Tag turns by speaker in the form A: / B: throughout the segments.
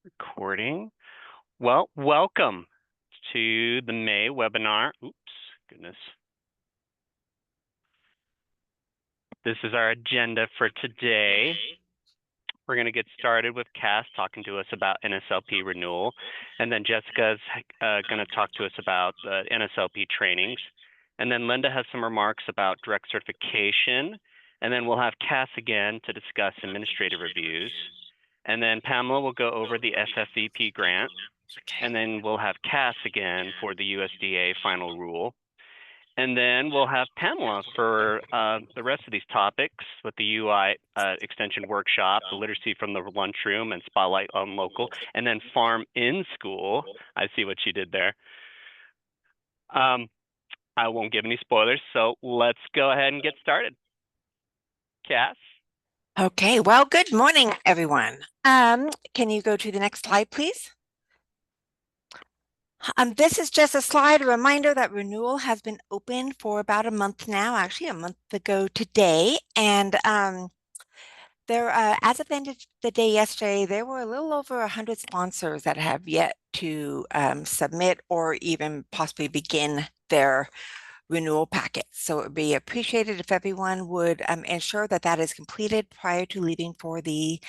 A: Recording. Well, welcome to the May webinar. Oops, goodness. This is our agenda for today. We're going to get started with Cass talking to us about NSLP renewal, and then Jessica's going to talk to us about the NSLP trainings, and then Lynda has some remarks about direct certification, and then we'll have Cass again to discuss administrative reviews, and then Pamela will go over the FFVP grant, and then we'll have Cass again for the USDA final rule. And then we'll have Pamela for the rest of these topics with the UI extension workshop, the literacy from the lunchroom, and spotlight on local, and then farm in school. I see what you did there. I won't give any spoilers, so let's go ahead and get started. Cass?
B: Okay, well, good morning, everyone. Can you go to the next slide, please? This is just a slide, a reminder that renewal has been open for about a month now, actually a month ago today. And there, as of the end of the day yesterday, there were a little over 100 sponsors that have yet to submit or even possibly begin their renewal packet. So it would be appreciated if everyone would ensure that that is completed prior to leaving for the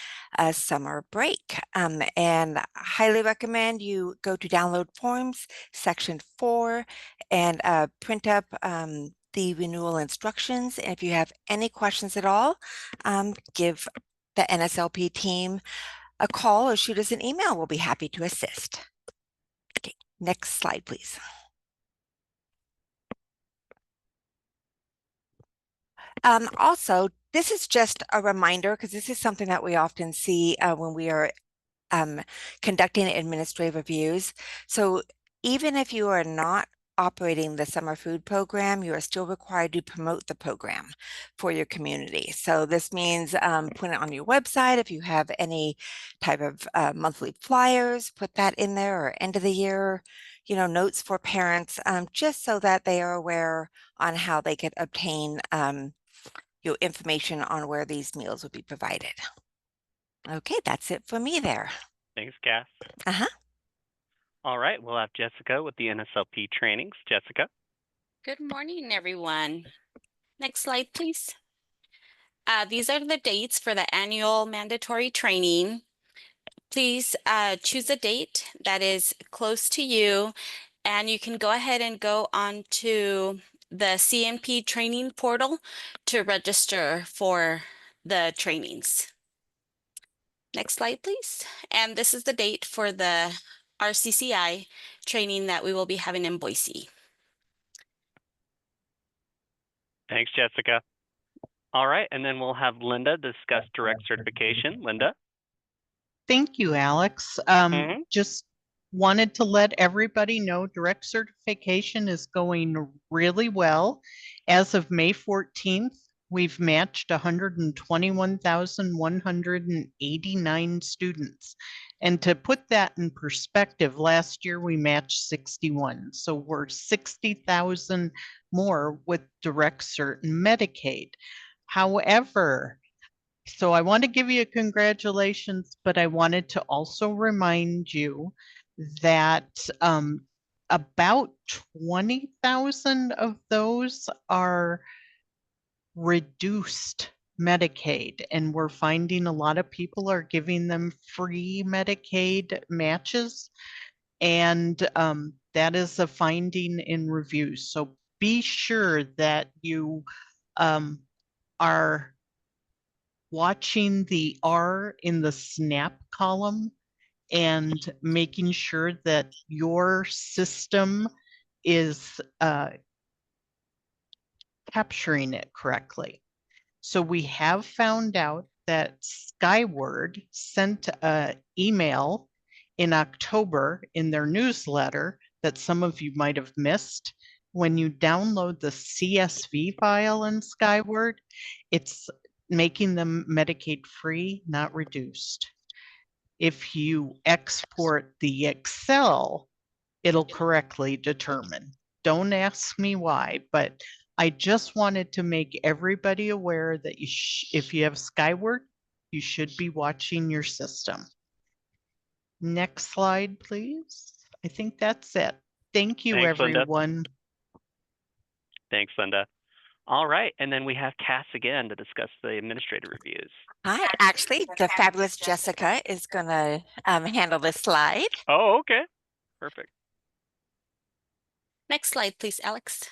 B: summer break. And highly recommend you go to download forms, section 4, and print up the renewal instructions. And if you have any questions at all, give the NSLP team a call or shoot us an email. We'll be happy to assist. Okay, next slide, please. Also, this is just a reminder because this is something that we often see when we are conducting administrative reviews. So even if you are not operating the summer food program, you are still required to promote the program for your community. So this means put it on your website. If you have any type of monthly flyers, put that in there, or end of the year, notes for parents, just so that they are aware on how they can obtain your information on where these meals will be provided. Okay, that's it for me there.
A: Thanks, Cass.
B: Uh-huh.
A: All right, we'll have Jessica with the NSLP trainings. Jessica?
C: Good morning, everyone. Next slide, please. These are the dates for the annual mandatory training. Please choose a date that is close to you, and you can go ahead and go on to the CNP training portal to register for the trainings. Next slide, please. And this is the date for the RCCI training that we will be having in Boise.
A: Thanks, Jessica. All right, and then we'll have Lynda discuss direct certification. Lynda?
D: Thank you, Alex. Just wanted to let everybody know direct certification is going really well. As of May 14th, we've matched 121,189 students. And to put that in perspective, last year we matched 61. So we're 60,000 more with direct cert and Medicaid. However, so I want to give you a congratulations, but I wanted to also remind you that about 20,000 of those are reduced Medicaid, and we're finding a lot of people are giving them free Medicaid matches, and that is a finding in reviews. So be sure that you are watching the R in the SNAP column and making sure that your system is capturing it correctly. So we have found out that Skyward sent an email in October in their newsletter that some of you might have missed. When you download the CSV file in Skyward, it's making them Medicaid free, not reduced. If you export the Excel, it'll correctly determine. Don't ask me why, but I just wanted to make everybody aware that if you have Skyward, you should be watching your system. Next slide, please. I think that's it. Thank you,
A: Thanks, Lynda.
D: everyone.
A: Thanks, Lynda. All right, and then we have Cass again to discuss the administrative reviews.
B: Hi, actually, the fabulous Jessica is going to handle this slide.
A: Oh, okay. Perfect.
C: Next slide, please, Alex.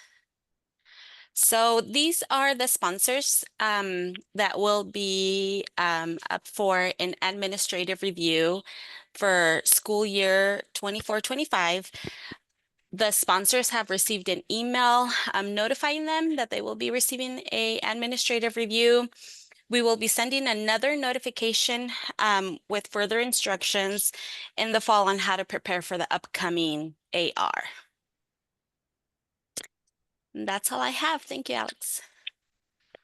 C: So these are the sponsors that will be up for an administrative review for school year 24-25. The sponsors have received an email notifying them that they will be receiving an administrative review. We will be sending another notification with further instructions in the fall on how to prepare for the upcoming AR. And that's all I have. Thank you, Alex.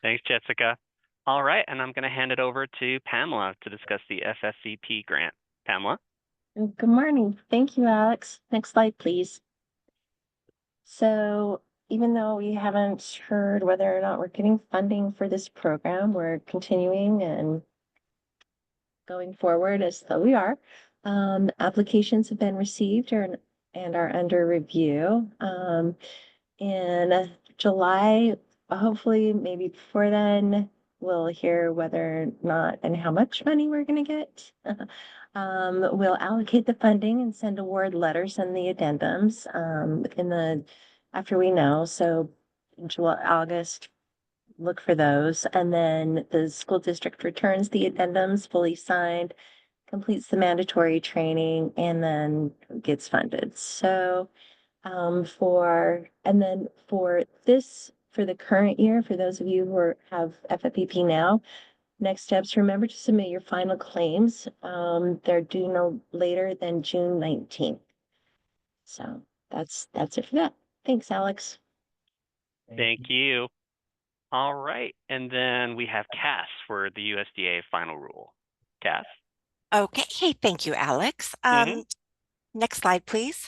A: Thanks, Jessica. All right, and I'm going to hand it over to Pamela to discuss the FSCP grant. Pamela?
E: Good morning. Thank you, Alex. Next slide, please. So even though we haven't heard whether or not we're getting funding for this program, we're continuing and going forward as though we are. Applications have been received and are under review. In July, hopefully maybe before then, we'll hear whether or not and how much money we're going to get. We'll allocate the funding and send award letters and the addendums after we know. So in July, August, look for those. And then the school district returns the addendums fully signed, completes the mandatory training, and then gets funded. So for the current year, for those of you who have FFPP now, next steps, remember to submit your final claims. They're due no later than June 19th. So that's it for that. Thanks, Alex.
A: Thank you. All right, and then we have Cass for the USDA final rule. Cass?
B: Okay, hey, thank you, Alex. Next slide, please.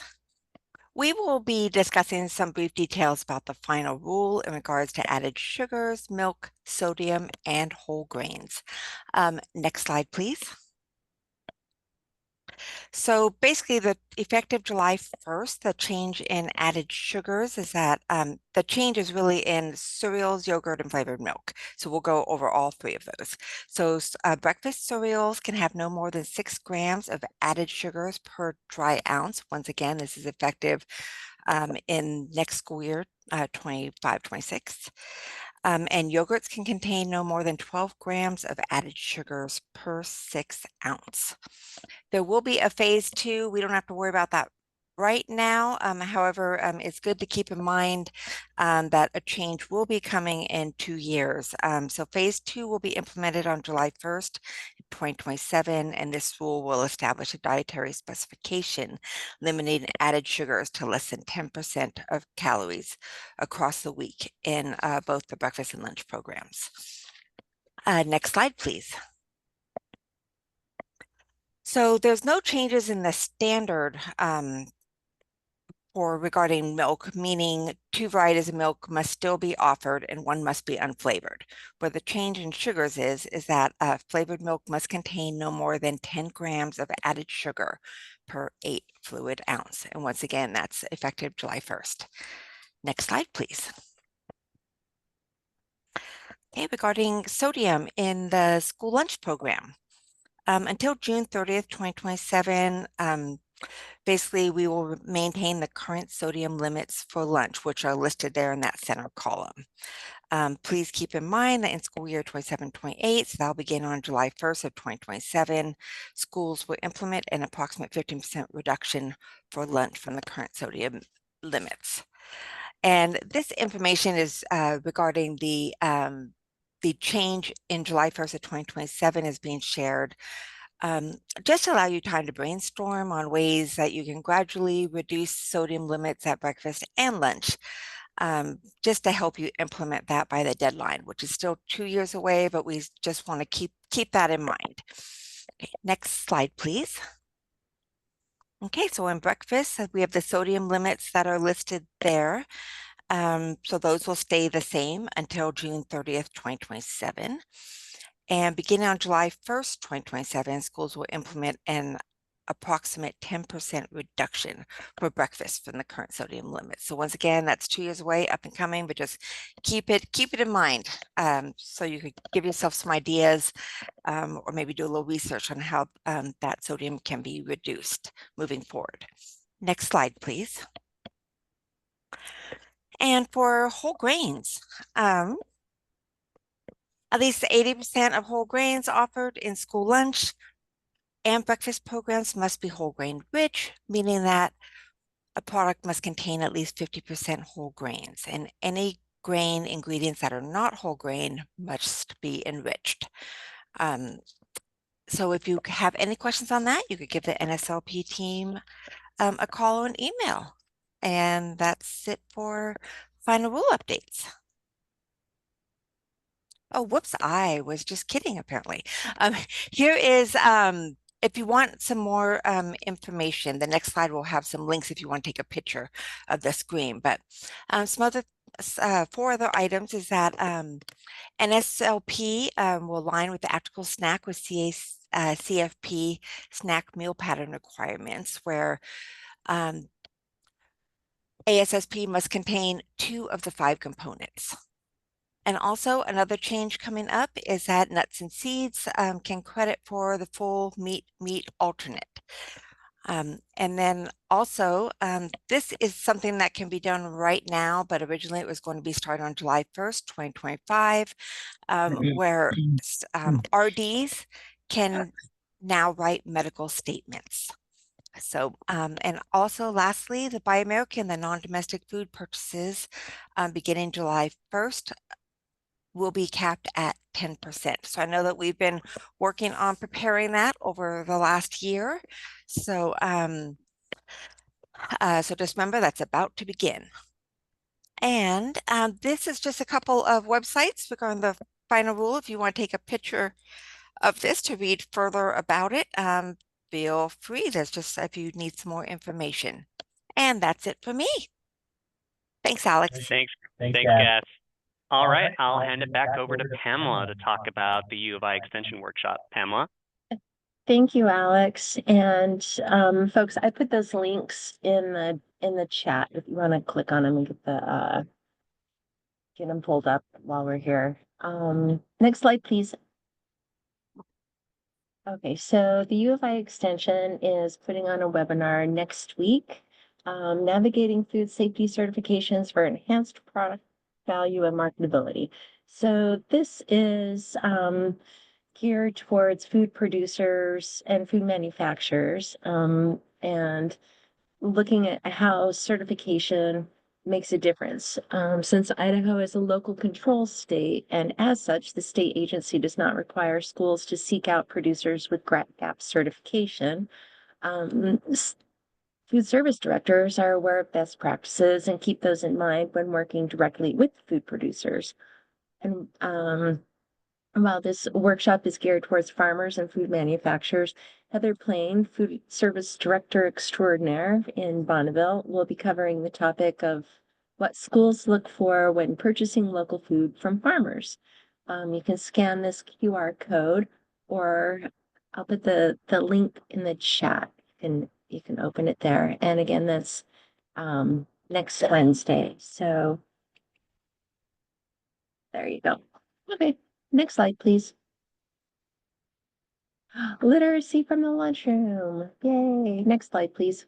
B: We will be discussing some brief details about the final rule in regards to added sugars, milk, sodium, and whole grains. Next slide, please. So basically, the effective July 1st, the change in added sugars is that the change is really in cereals, yogurt, and flavored milk. So we'll go over all three of those. So breakfast cereals can have no more than 6 grams of added sugars per dry ounce. Once again, this is effective in next school year, 25-26. And yogurts can contain no more than 12 grams of added sugars per 6 ounce. There will be a phase 2. We don't have to worry about that right now. However, it's good to keep in mind that a change will be coming in 2 years. So phase 2 will be implemented on July 1st, 2027, and this rule will establish a dietary specification limiting added sugars to less than 10% of calories across the week in both the breakfast and lunch programs. Next slide, please. So there's no changes in the standard or regarding milk, meaning 2 varieties of milk must still be offered and 1 must be unflavored. Where the change in sugars is that flavored milk must contain no more than 10 grams of added sugar per 8 fluid ounce. And once again, that's effective July 1st. Next slide, please. Okay, regarding sodium in the school lunch program. Until June 30th, 2027, basically we will maintain the current sodium limits for lunch, which are listed there in that center column. Please keep in mind that in school year 27-28, so that'll begin on July 1st of 2027, schools will implement an approximate 15% reduction for lunch from the current sodium limits. And this information is regarding the change in July 1st of 2027 is being shared just to allow you time to brainstorm on ways that you can gradually reduce sodium limits at breakfast and lunch, just to help you implement that by the deadline, which is still 2 years away, but we just want to keep that in mind. Okay, next slide, please. Okay, so in breakfast, we have the sodium limits that are listed there. So those will stay the same until June 30th, 2027. And beginning on July 1st, 2027, schools will implement an approximate 10% reduction for breakfast from the current sodium limit. So once again, that's 2 years away, up and coming, but just keep it in mind, so you could give yourself some ideas, or maybe do a little research on how that sodium can be reduced moving forward. Next slide, please. And for whole grains, at least 80% of whole grains offered in school lunch and breakfast programs must be whole grain rich, meaning that a product must contain at least 50% whole grains, and any grain ingredients that are not whole grain must be enriched. So if you have any questions on that, you could give the NSLP team a call or an email. And that's it for final rule updates. Oh, whoops, I was just kidding, apparently. Here is, if you want some more information, the next slide will have some links if you want to take a picture of the screen. But some other, 4 other items is that NSLP will align with the Actical Snack with CFP snack meal pattern requirements, where ASSP must contain 2 of the 5 components. And also another change coming up is that nuts and seeds can credit for the full meat alternate. And then also, this is something that can be done right now, but originally it was going to be started on July 1st, 2025, where RDs can now write medical statements. So, and also lastly, the Buy American, the non-domestic food purchases beginning July 1st will be capped at 10%. So I know that we've been working on preparing that over the last year. So, so just remember that's about to begin. And this is just a couple of websites regarding the final rule. If you want to take a picture of this to read further about it, feel free. There's just if you need some more information. And that's it for me. Thanks, Alex.
A: Thanks, Cass. All right, I'll hand it back over to Pamela to talk about the U of I Extension Workshop. Pamela?
E: Thank you, Alex. And folks, I put those links in the chat if you want to click on them and get them pulled up while we're here. Next slide, please. Okay, so the U of I Extension is putting on a webinar next week, navigating food safety certifications for enhanced product value and marketability. So this is geared towards food producers and food manufacturers, and looking at how certification makes a difference. Since Idaho is a local control state, and as such, the state agency does not require schools to seek out producers with GAP certification. Food service directors are aware of best practices and keep those in mind when working directly with food producers. And while this workshop is geared towards farmers and food manufacturers, Heather Plain, Food Service Director Extraordinaire in Bonneville, will be covering the topic of what schools look for when purchasing local food from farmers. You can scan this QR code, or I'll put the link in the chat. You can open it there. And again, that's next Wednesday. So there you go. Okay, next slide, please. Literacy from the lunchroom. Yay. Next slide, please.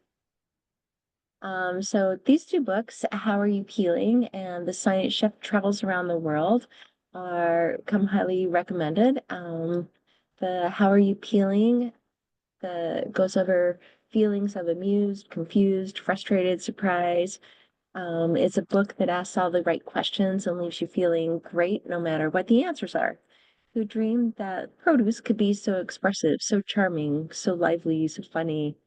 E: So these 2 books, How Are You Peeling and The Science Chef Travels Around the World, come highly recommended. The How Are You Peeling goes over feelings of amused, confused, frustrated, surprised. It's a book that asks all the right questions and leaves you feeling great no matter what the answers are. Who dreamed that produce could be so expressive, so charming, so lively, so funny?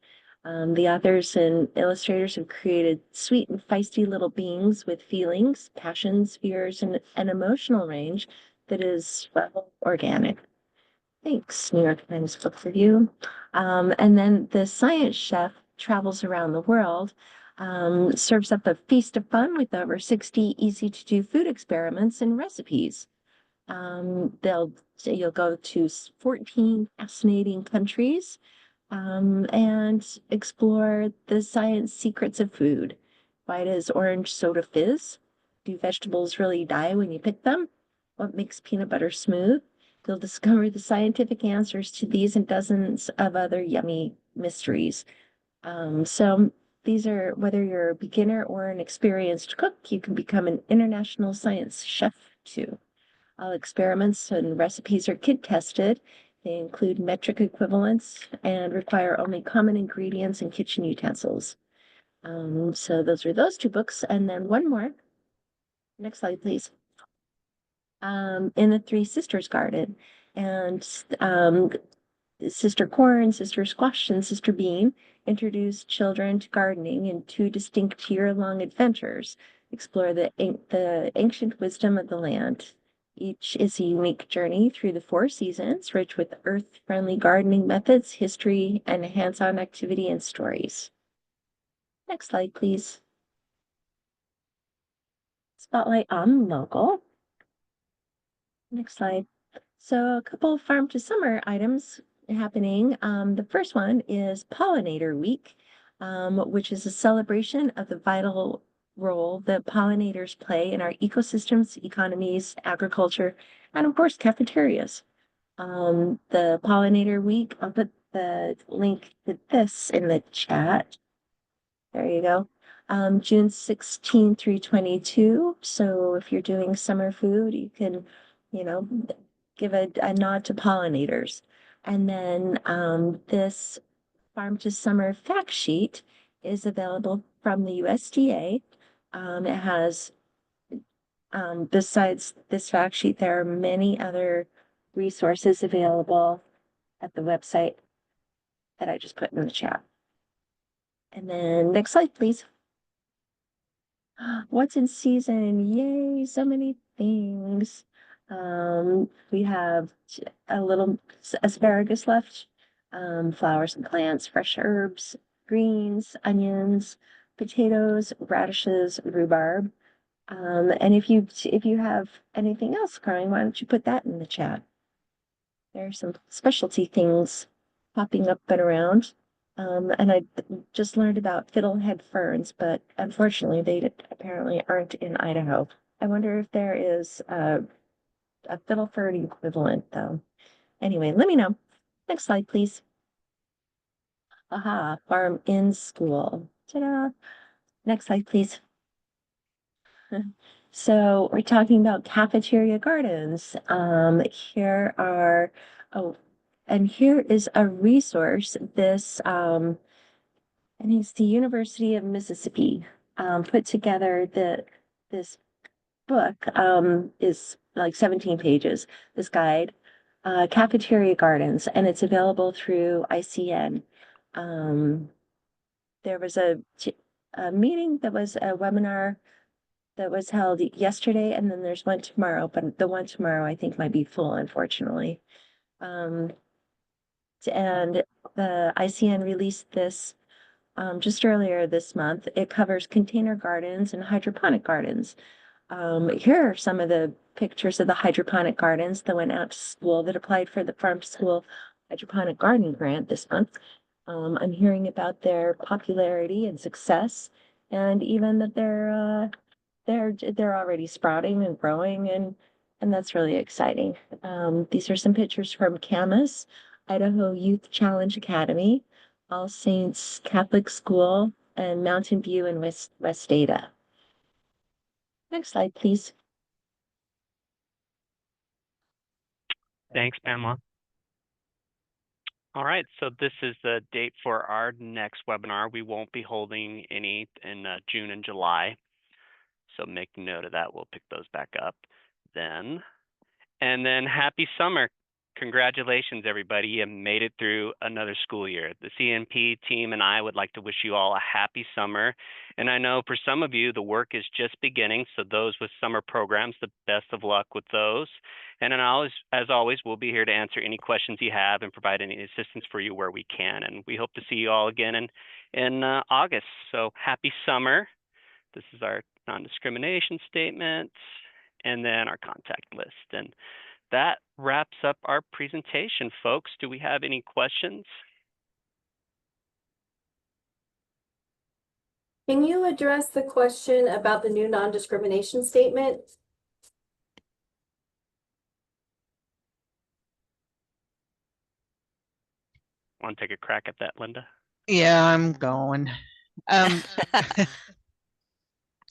E: The authors and illustrators have created sweet and feisty little beings with feelings, passions, fears, and an emotional range that is, well, organic. Thanks, New York Times Book Review. And then The Science Chef Travels Around the World serves up a feast of fun with over 60 easy-to-do food experiments and recipes. You'll go to 14 fascinating countries and explore the science secrets of food. Why does orange soda fizz? Do vegetables really die when you pick them? What makes peanut butter smooth? You'll discover the scientific answers to these and dozens of other yummy mysteries. So these are, whether you're a beginner or an experienced cook, you can become an international science chef too. All experiments and recipes are kid tested. They include metric equivalents and require only common ingredients and kitchen utensils. So those are those two books. And then one more. Next slide, please. In the Three Sisters Garden. And Sister Corn, Sister Squash, and Sister Bean introduce children to gardening in 2 distinct year-long adventures. Explore the ancient wisdom of the land. Each is a unique journey through the 4 seasons, rich with earth-friendly gardening methods, history, and hands-on activity and stories. Next slide, please. Spotlight on local. Next slide. So a couple of farm to summer items happening. The first one is Pollinator Week, which is a celebration of the vital role that pollinators play in our ecosystems, economies, agriculture, and of course, cafeterias. The Pollinator Week, I'll put the link to this in the chat. There you go. June 16 through 22. So if you're doing summer food, you can, give a nod to pollinators. And then this farm to summer fact sheet is available from the USDA. It has, besides this fact sheet, there are many other resources available at the website that I just put in the chat. And then next slide, please. What's in season? Yay, so many things. We have a little asparagus left, flowers and plants, fresh herbs, greens, onions, potatoes, radishes, rhubarb. And if you have anything else growing, why don't you put that in the chat? There are some specialty things popping up and around. And I just learned about fiddlehead ferns, but unfortunately they apparently aren't in Idaho. I wonder if there is a fiddle fern equivalent though. Anyway, let me know. Next slide, please. Aha, farm in school. Ta-da. Next slide, please. So we're talking about cafeteria gardens. Here are, and here is a resource. This, and it's the University of Mississippi, put together this book, is like 17 pages, this guide, Cafeteria Gardens, and it's available through ICN. There was a meeting that was a webinar that was held yesterday, and then there's one tomorrow, but the one tomorrow I think might be full, unfortunately. And the ICN released this just earlier this month. It covers container gardens and hydroponic gardens. Here are some of the pictures of the hydroponic gardens that went out to school that applied for the Farm to School Hydroponic Garden Grant this month. I'm hearing about their popularity and success, and even that they're already sprouting and growing, and that's really exciting. These are some pictures from Camas, Idaho Youth Challenge Academy, All Saints Catholic School, and Mountain View in West Ada. Next slide, please.
A: Thanks, Pamela. All right, so this is the date for our next webinar. We won't be holding any in June and July. So make note of that. We'll pick those back up then. And then happy summer. Congratulations, everybody. You made it through another school year. The CNP team and I would like to wish you all a happy summer. And I know for some of you, the work is just beginning. So those with summer programs, the best of luck with those. And then as always, we'll be here to answer any questions you have and provide any assistance for you where we can. And we hope to see you all again in August. So happy summer. This is our non-discrimination statement and then our contact list. And that wraps up our presentation, folks. Do we have any questions?
F: Can you address the question about the new non-discrimination statement?
A: Want to take a crack at that, Lynda?
D: Yeah, I'm going.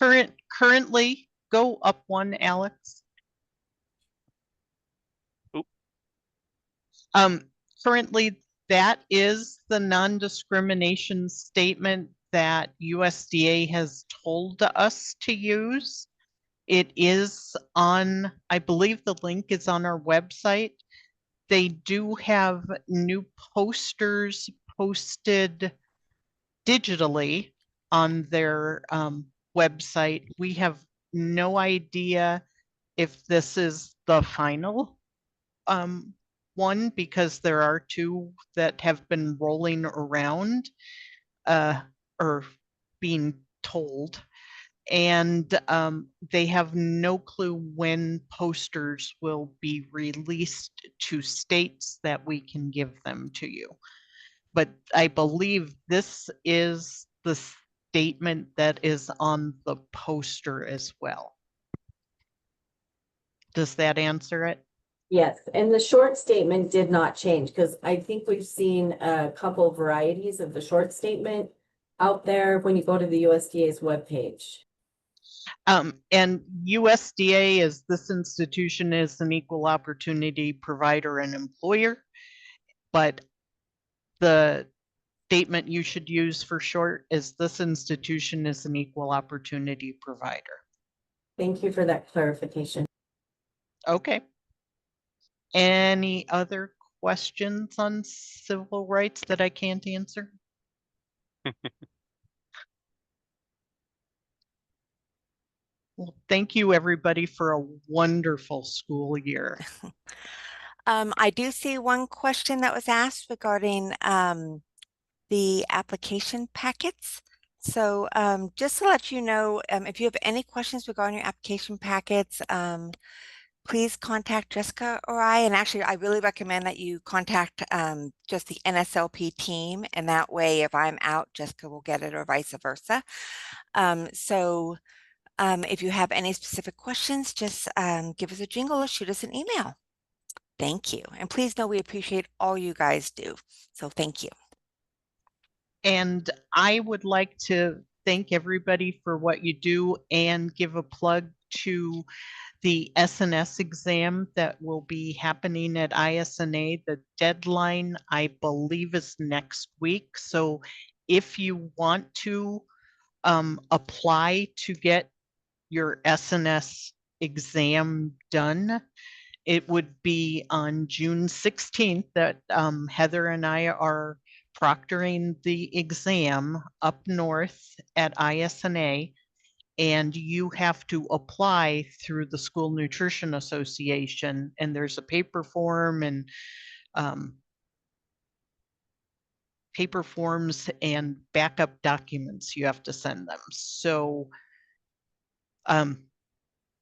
D: Currently, go up one, Alex.
A: Oop.
D: Currently, that is the non-discrimination statement that USDA has told us to use. It is on, I believe the link is on our website. They do have new posters posted digitally on their website. We have no idea if this is the final one, because there are two that have been rolling around or being told. And they have no clue when posters will be released to states that we can give them to you. But I believe this is the statement that is on the poster as well. Does that answer it?
F: Yes, and the short statement did not change because I think we've seen a couple varieties of the short statement out there when you go to the USDA's webpage.
D: And USDA is, this institution is an equal opportunity provider and employer, but the statement you should use for short is this institution is an equal opportunity provider.
F: Thank you for that clarification.
D: Okay. Any other questions on civil rights that I can't answer? Well, thank you everybody for a wonderful school year.
B: I do see one question that was asked regarding the application packets. So just to let you know, if you have any questions regarding your application packets, please contact Jessica or I. And actually, I really recommend that you contact just the NSLP team. And that way, if I'm out, Jessica will get it or vice versa. If you have any specific questions, just give us a jingle or shoot us an email. Thank you. And please know we appreciate all you guys do. So thank you.
D: And I would like to thank everybody for what you do and give a plug to the SNS exam that will be happening at ISNA. The deadline, I believe, is next week. So if you want to apply to get your SNS exam done, it would be on June 16th that Heather and I are proctoring the exam up north at ISNA, and you have to apply through the School Nutrition Association, and there's a paper form and paper forms and backup documents you have to send them. So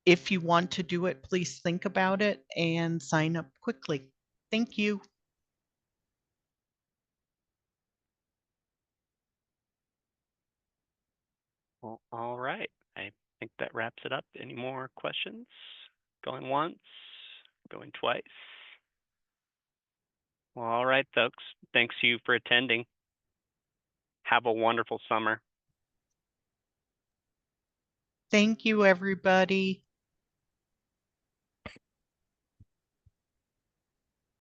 D: if you want to do it, please think about it and sign up quickly. Thank you.
A: Well, all right. I think that wraps it up. Any more questions? Going once, going twice. Well, all right, folks. Thanks to you for attending. Have a wonderful summer.
D: Thank you, everybody.